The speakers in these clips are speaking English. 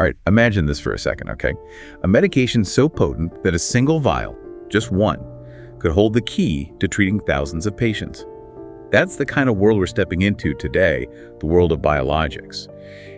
All right, imagine this for a second, okay? A medication so potent that a single vial, just one, could hold the key to treating thousands of patients. That's the kind of world we're stepping into today, the world of biologics.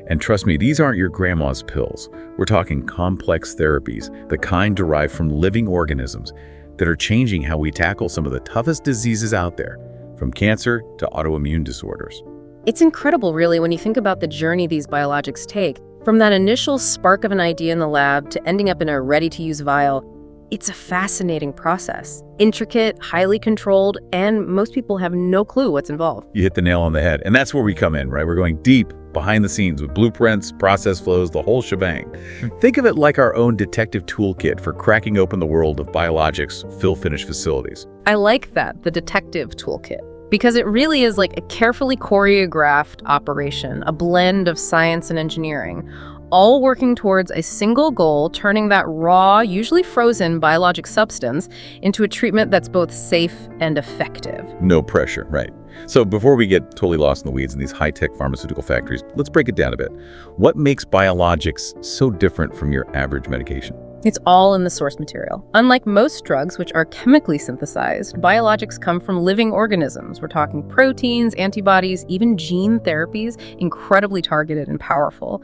And trust me, these aren't your grandma's pills. We're talking complex therapies, the kind derived from living organisms that are changing how we tackle some of the toughest diseases out there, from cancer to autoimmune disorders. It's incredible, really, when you think about the journey these biologics take. From that initial spark of an idea in the lab to ending up in a ready-to-use vial, it's a fascinating process. Intricate, highly controlled, and most people have no clue what's involved. You hit the nail on the head. And that's where we come in, right? We're going deep behind the scenes with blueprints, process flows, the whole shebang. Think of it like our own detective toolkit for cracking open the world of biologics fill-finish facilities. I like that, the detective toolkit, because it really is like a carefully choreographed operation, a blend of science and engineering, all working towards a single goal, turning that raw, usually frozen biologic substance into a treatment that's both safe and effective. No pressure, right? So before we get totally lost in the weeds in these high-tech pharmaceutical factories, let's break it down a bit. What makes biologics so different from your average medication? It's all in the source material. Unlike most drugs, which are chemically synthesized, biologics come from living organisms. We're talking proteins, antibodies, even gene therapies, incredibly targeted and powerful.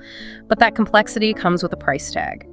But that complexity comes with a price tag.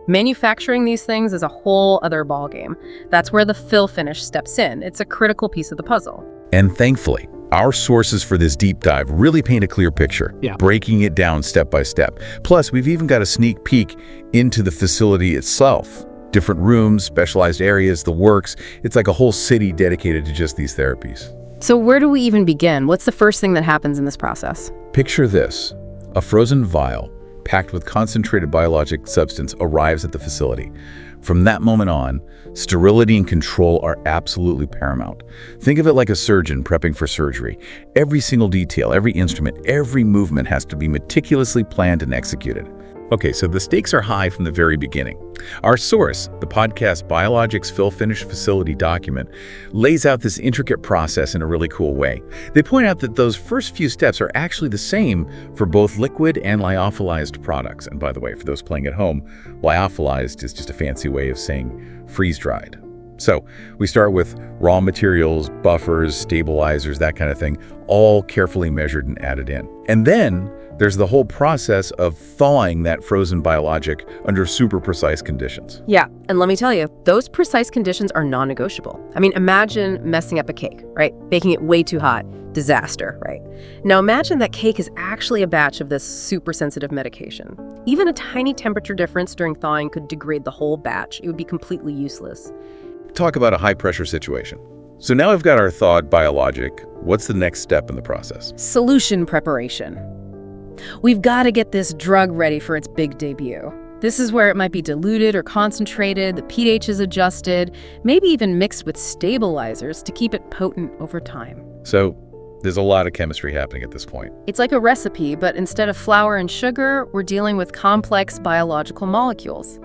Manufacturing these things is a whole other ballgame. That's where the fill finish steps in. It's a critical piece of the puzzle. And thankfully, our sources for this deep dive really paint a clear picture, breaking it down step by step. Plus, we've even got a sneak peek into the facility itself. Different rooms, specialized areas, the works. It's like a whole city dedicated to just these therapies. So where do we even begin? What's the first thing that happens in this process? Picture this. A frozen vial packed with concentrated biologic substance arrives at the facility. From that moment on, sterility and control are absolutely paramount. Think of it like a surgeon prepping for surgery. Every single detail, every instrument, every movement has to be meticulously planned and executed. Okay, so the stakes are high from the very beginning. Our source, the podcast Biologics Fill Finish Facility document, lays out this intricate process in a really cool way. They point out that those first few steps are actually the same for both liquid and lyophilized products. And by the way, for those playing at home, lyophilized is just a fancy way of saying freeze-dried. So we start with raw materials, buffers, stabilizers, that kind of thing, all carefully measured and added in. And then there's the whole process of thawing that frozen biologic under super precise conditions. Yeah, and let me tell you, those precise conditions are non-negotiable. I mean, imagine messing up a cake, right? Baking it way too hot. Disaster, right? Now imagine that cake is actually a batch of this super sensitive medication. Even a tiny temperature difference during thawing could degrade the whole batch. It would be completely useless. Talk about a high-pressure situation. So now we've got our thawed biologic. What's the next step in the process? Solution preparation. We've got to get this drug ready for its big debut. This is where it might be diluted or concentrated, the pH is adjusted, maybe even mixed with stabilizers to keep it potent over time. So there's a lot of chemistry happening at this point. It's like a recipe, but instead of flour and sugar, we're dealing with complex biological molecules.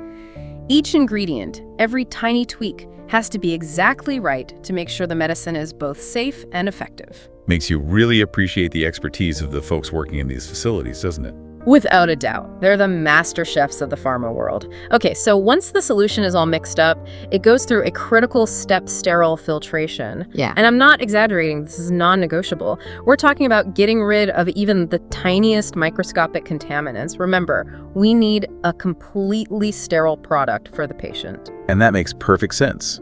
Each ingredient, every tiny tweak, has to be exactly right to make sure the medicine is both safe and effective. Makes you really appreciate the expertise of the folks working in these facilities, doesn't it? Without a doubt. They're the master chefs of the pharma world. Okay, so once the solution is all mixed up, it goes through a critical step sterile filtration. Yeah. And I'm not exaggerating, this is non-negotiable. We're talking about getting rid of even the tiniest microscopic contaminants. Remember, we need a completely sterile product for the patient. And that makes perfect sense,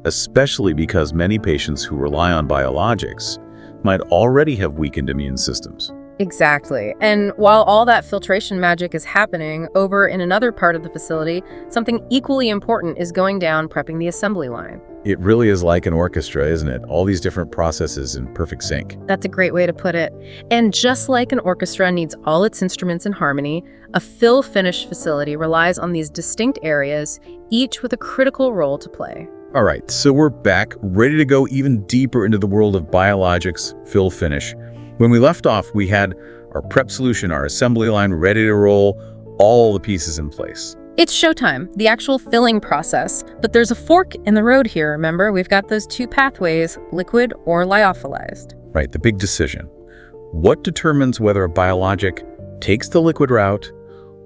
especially because many patients who rely on biologics might already have weakened immune systems. Exactly. And while all that filtration magic is happening, over in another part of the facility, something equally important is going down prepping the assembly line. It really is like an orchestra, isn't it? All these different processes in perfect sync. That's a great way to put it. And just like an orchestra needs all its instruments in harmony, a fill-finish facility relies on these distinct areas, each with a critical role to play. All right, so we're back, ready to go even deeper into the world of biologics, fill-finish. When we left off, we had our prep solution, our assembly line ready to roll, all the pieces in place. It's showtime, the actual filling process. But there's a fork in the road here, remember? We've got those two pathways, liquid or lyophilized. Right, the big decision. What determines whether a biologic takes the liquid route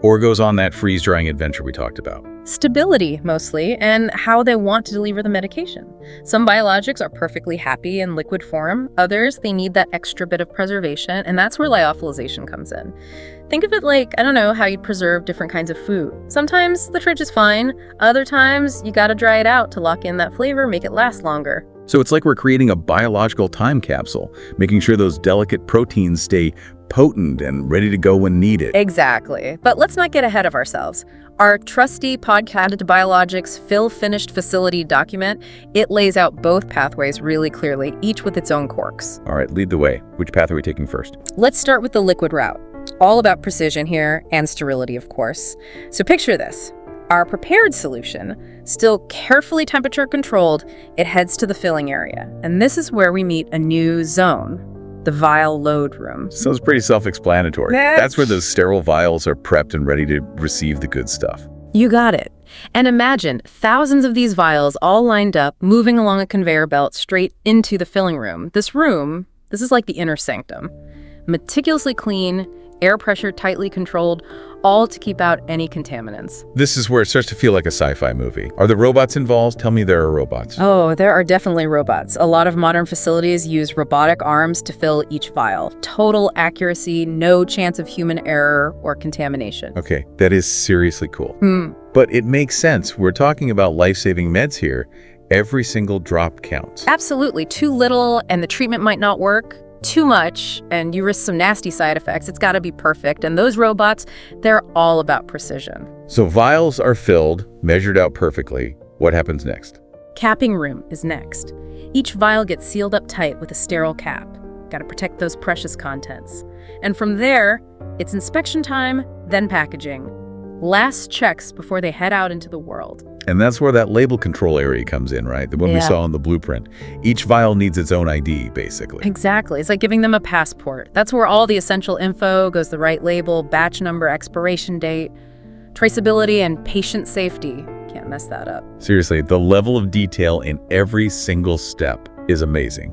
or goes on that freeze-drying adventure we talked about? Stability, mostly, and how they want to deliver the medication. Some biologics are perfectly happy in liquid form. Others, they need that extra bit of preservation, and that's where lyophilization comes in. Think of it like, I don't know, how you'd preserve different kinds of food. Sometimes the fridge is fine. Other times, you gotta dry it out to lock in that flavor, make it last longer. So it's like we're creating a biological time capsule, making sure those delicate proteins stay potent and ready to go when needed. Exactly. But let's not get ahead of ourselves. Our trusty podcast Biologics fill-finished facility document, it lays out both pathways really clearly, each with its own quirks. All right, lead the way. Which path are we taking first? Let's start with the liquid route. All about precision here, and sterility, of course. So picture this. Our prepared solution, still carefully temperature controlled, it heads to the filling area. And this is where we meet a new zone, the vial load room. Sounds pretty self-explanatory. That's where those sterile vials are prepped and ready to receive the good stuff. You got it. And imagine thousands of these vials all lined up, moving along a conveyor belt straight into the filling room. This is like the inner sanctum. Meticulously clean, air pressure tightly controlled, all to keep out any contaminants. This is where it starts to feel like a sci-fi movie. Are there robots involved? Tell me there are robots. Oh, there are definitely robots. A lot of modern facilities use robotic arms to fill each vial. Total accuracy, no chance of human error or contamination. Okay, that is seriously cool. But it makes sense. We're talking about life-saving meds here. Every single drop counts. Absolutely. Too little and the treatment might not work. Too much and you risk some nasty side effects. It's got to be perfect. And those robots, they're all about precision. So vials are filled, measured out perfectly. What happens next? Capping room is next. Each vial gets sealed up tight with a sterile cap. Got to protect those precious contents. And from there, it's inspection time, then packaging. Last checks before they head out into the world. And that's where that label control area comes in, right? The one we saw in the blueprint. Each vial needs its own ID, basically. Exactly. It's like giving them a passport. That's where all the essential info goes, the right label, batch number, expiration date, traceability, and patient safety. Can't mess that up. Seriously, the level of detail in every single step is amazing.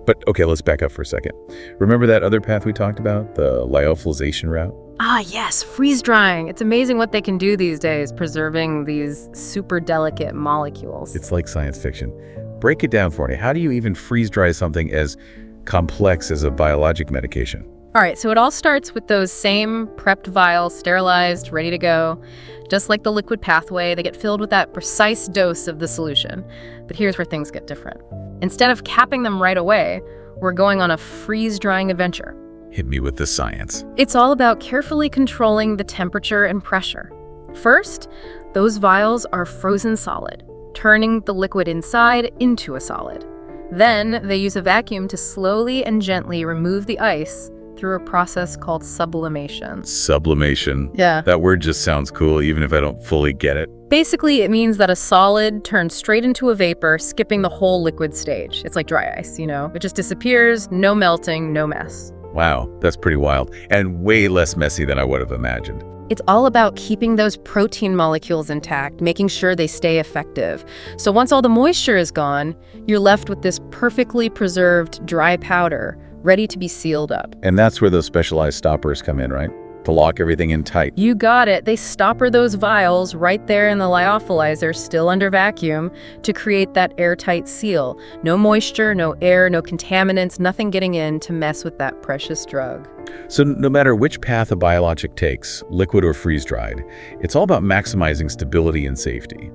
But okay, let's back up for a second. Remember that other path we talked about, the lyophilization route? Ah, yes, freeze drying. It's amazing what they can do these days, preserving these super delicate molecules. It's like science fiction. Break it down for me. How do you even freeze dry something as complex as a biologic medication? All right, so it all starts with those same prepped vials, sterilized, ready to go. Just like the liquid pathway, they get filled with that precise dose of the solution. But here's where things get different. Instead of capping them right away, we're going on a freeze-drying adventure. Hit me with the science. It's all about carefully controlling the temperature and pressure. First, those vials are frozen solid, turning the liquid inside into a solid. Then, they use a vacuum to slowly and gently remove the ice through a process called sublimation. Sublimation? Yeah. That word just sounds cool, even if I don't fully get it. Basically, it means that a solid turns straight into a vapor, skipping the whole liquid stage. It's like dry ice, you know? It just disappears, no melting, no mess. Wow, that's pretty wild, and way less messy than I would have imagined. It's all about keeping those protein molecules intact, making sure they stay effective. So once all the moisture is gone, you're left with this perfectly preserved dry powder, ready to be sealed up. And that's where those specialized stoppers come in, right? To lock everything in tight. You got it. They stopper those vials right there in the lyophilizer, still under vacuum, to create that airtight seal. No moisture, no air, no contaminants, nothing getting in to mess with that precious drug. So no matter which path a biologic takes, liquid or freeze-dried, it's all about maximizing stability and safety.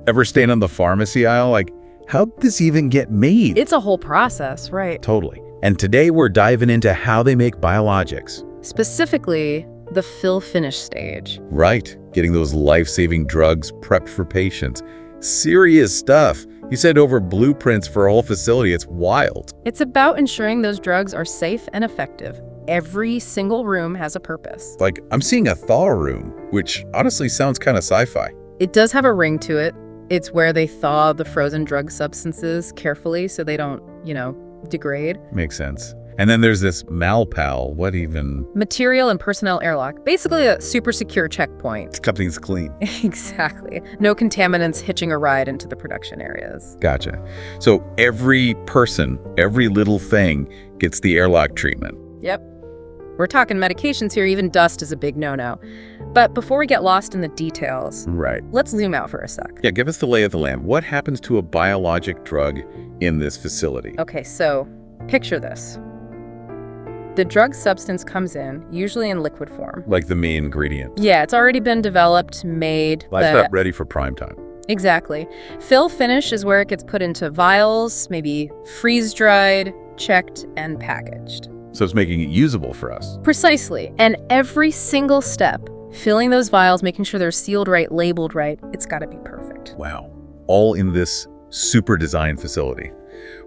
Ever stand on the pharmacy aisle like, how'd this even get made? It's a whole process, right? Totally. And today we're diving into how they make biologics. Specifically, the fill-finish stage. Right. Getting those life-saving drugs prepped for patients. Serious stuff. You sent over blueprints for a whole facility. It's wild. It's about ensuring those drugs are safe and effective. Every single room has a purpose. Like, I'm seeing a thaw room, which honestly sounds kind of sci-fi. It does have a ring to it. It's where they thaw the frozen drug substances carefully so they don't, degrade. Makes sense. And then there's this MALPAL. What even? Material and personnel airlock. Basically a super secure checkpoint. Something's clean. Exactly. No contaminants hitching a ride into the production areas. Gotcha. So every person, every little thing gets the airlock treatment. Yep. We're talking medications here. Even dust is a big no-no. But before we get lost in the details, Right. let's zoom out for a sec. Yeah, give us the lay of the land. What happens to a biologic drug in this facility? Okay, so picture this. The drug substance comes in, usually in liquid form. Like the main ingredient. Yeah, it's already been developed, made. Life's not ready for prime time. Exactly. Fill finish is where it gets put into vials, maybe freeze-dried, checked, and packaged. So it's making it usable for us. Precisely. And every single step, filling those vials, making sure they're sealed right, labeled right, it's got to be perfect. Wow. All in this super designed facility.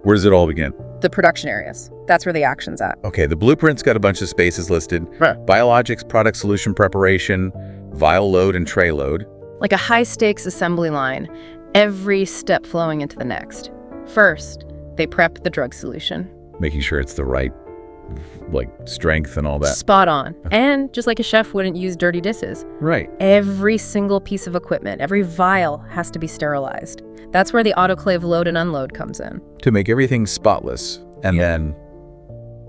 Where does it all begin? The production areas. That's where the action's at. Okay, the blueprint's got a bunch of spaces listed. Right. Biologics, product solution preparation, vial load and tray load. Like a high-stakes assembly line, every step flowing into the next. First, they prep the drug solution. Making sure it's the right, strength and all that. Spot on. And just like a chef wouldn't use dirty dishes, Right. every single piece of equipment, every vial has to be sterilized. That's where the autoclave load and unload comes in. To make everything spotless and then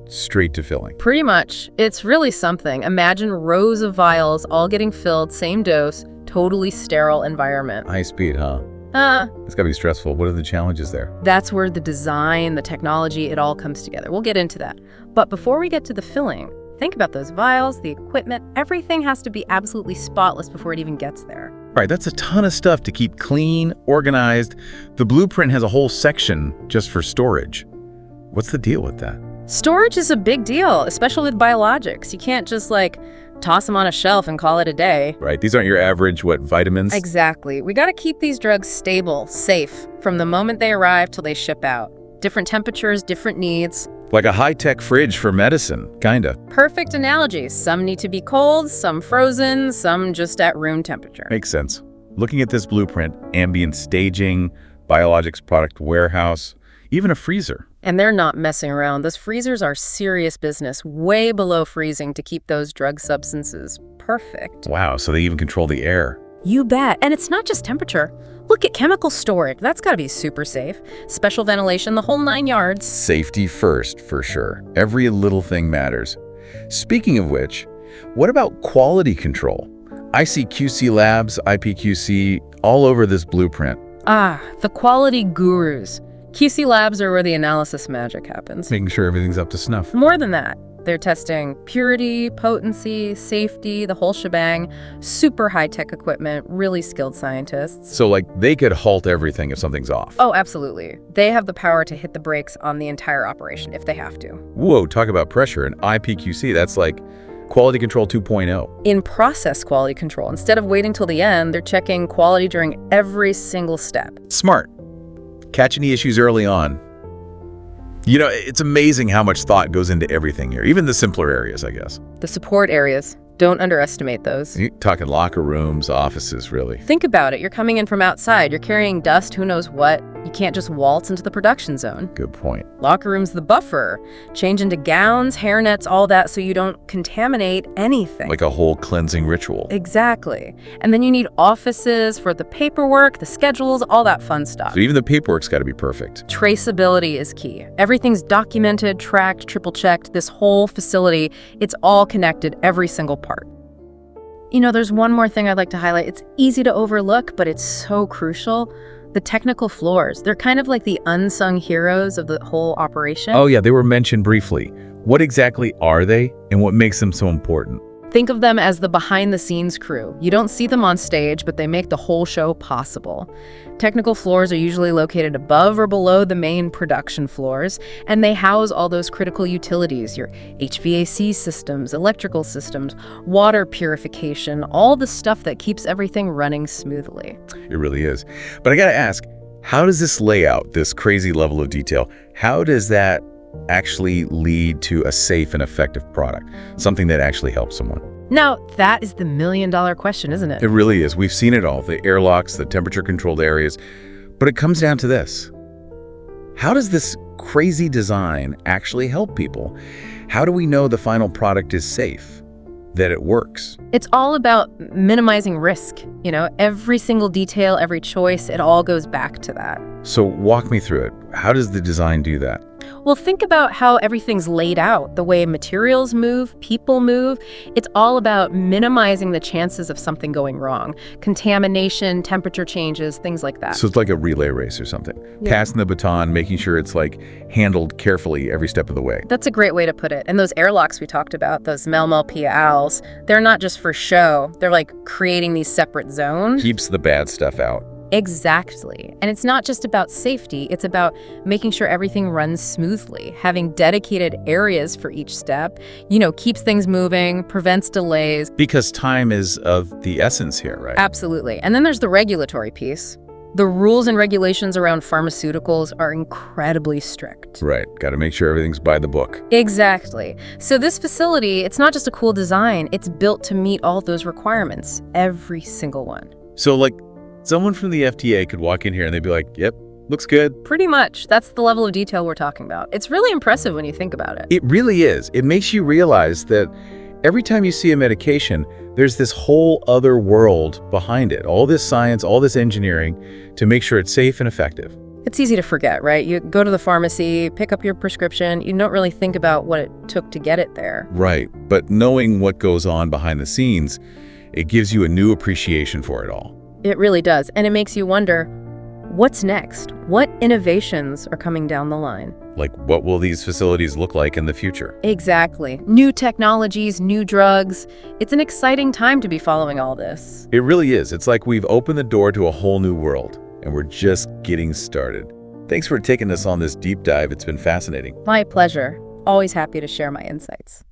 straight to filling. Pretty much. It's really something. Imagine rows of vials all getting filled, same dose, totally sterile environment. High speed, huh? It's gotta be stressful. What are the challenges there? That's where the design, the technology, it all comes together. We'll get into that. But before we get to the filling, think about those vials, the equipment, everything has to be absolutely spotless before it even gets there. All right, that's a ton of stuff to keep clean, organized. The blueprint has a whole section just for storage. What's the deal with that? Storage is a big deal, especially with biologics. You can't just toss them on a shelf and call it a day. Right, these aren't your average, vitamins? Exactly. We got to keep these drugs stable, safe, from the moment they arrive till they ship out. Different temperatures, different needs. Like a high-tech fridge for medicine, kinda. Perfect analogy. Some need to be cold, some frozen, some just at room temperature. Makes sense. Looking at this blueprint, ambient staging, biologics product warehouse, even a freezer. And they're not messing around. Those freezers are serious business, way below freezing to keep those drug substances perfect. Wow, so they even control the air. You bet. And it's not just temperature. Look at chemical storage. That's got to be super safe. Special ventilation, the whole 9 yards. Safety first, for sure. Every little thing matters. Speaking of which, what about quality control? I see QC labs, IPQC, all over this blueprint. Ah, the quality gurus. QC labs are where the analysis magic happens. Making sure everything's up to snuff. More than that. They're testing purity, potency, safety, the whole shebang, super high-tech equipment, really skilled scientists. So, they could halt everything if something's off. Oh, absolutely. They have the power to hit the brakes on the entire operation if they have to. Whoa, talk about pressure. An IPQC, that's like quality control 2.0. In process quality control, instead of waiting till the end, they're checking quality during every single step. Smart. Catch any issues early on. You know, it's amazing how much thought goes into everything here, even the simpler areas, I guess. The support areas. Don't underestimate those. You're talking locker rooms, offices, really. Think about it. You're coming in from outside. You're carrying dust, who knows what. You can't just waltz into the production zone. Good point. Locker room's the buffer. Change into gowns, hairnets, all that so you don't contaminate anything. Like a whole cleansing ritual. Exactly. And then you need offices for the paperwork, the schedules, all that fun stuff. So even the paperwork's got to be perfect. Traceability is key. Everything's documented, tracked, triple-checked. This whole facility, it's all connected, every single part. You know, there's one more thing I'd like to highlight. It's easy to overlook, but it's so crucial. The technical floors. They're kind of like the unsung heroes of the whole operation. Oh yeah, they were mentioned briefly. What exactly are they, and what makes them so important? Think of them as the behind-the-scenes crew. You don't see them on stage, but they make the whole show possible. Technical floors are usually located above or below the main production floors, and they house all those critical utilities, your HVAC systems, electrical systems, water purification, all the stuff that keeps everything running smoothly. It really is. But I gotta ask, how does this layout, this crazy level of detail, how does that actually lead to a safe and effective product? Something that actually helps someone? Now, that is the million-dollar question, isn't it? It really is. We've seen it all, the airlocks, the temperature-controlled areas. But it comes down to this. How does this crazy design actually help people? How do we know the final product is safe, that it works? It's all about minimizing risk. Every single detail, every choice, it all goes back to that. So walk me through it. How does the design do that? Well, think about how everything's laid out, the way materials move, people move. It's all about minimizing the chances of something going wrong. Contamination, temperature changes, things like that. So it's like a relay race or something. Yeah. Passing the baton, making sure it's handled carefully every step of the way. That's a great way to put it. And those airlocks we talked about, those Pia owls, they're not just for show. They're creating these separate zones. Keeps the bad stuff out. Exactly. And it's not just about safety, it's about making sure everything runs smoothly. Having dedicated areas for each step, keeps things moving, prevents delays. Because time is of the essence here, right? Absolutely. And then there's the regulatory piece. The rules and regulations around pharmaceuticals are incredibly strict. Right. Got to make sure everything's by the book. Exactly. So this facility, it's not just a cool design, it's built to meet all those requirements, every single one. So someone from the FDA could walk in here and they'd be like, yep, looks good. Pretty much. That's the level of detail we're talking about. It's really impressive when you think about it. It really is. It makes you realize that every time you see a medication, there's this whole other world behind it. All this science, all this engineering to make sure it's safe and effective. It's easy to forget, right? You go to the pharmacy, pick up your prescription. You don't really think about what it took to get it there. Right. But knowing what goes on behind the scenes, it gives you a new appreciation for it all. It really does. And it makes you wonder, what's next? What innovations are coming down the line? What will these facilities look like in the future? Exactly. New technologies, new drugs. It's an exciting time to be following all this. It really is. It's like we've opened the door to a whole new world, and we're just getting started. Thanks for taking us on this deep dive. It's been fascinating. My pleasure. Always happy to share my insights.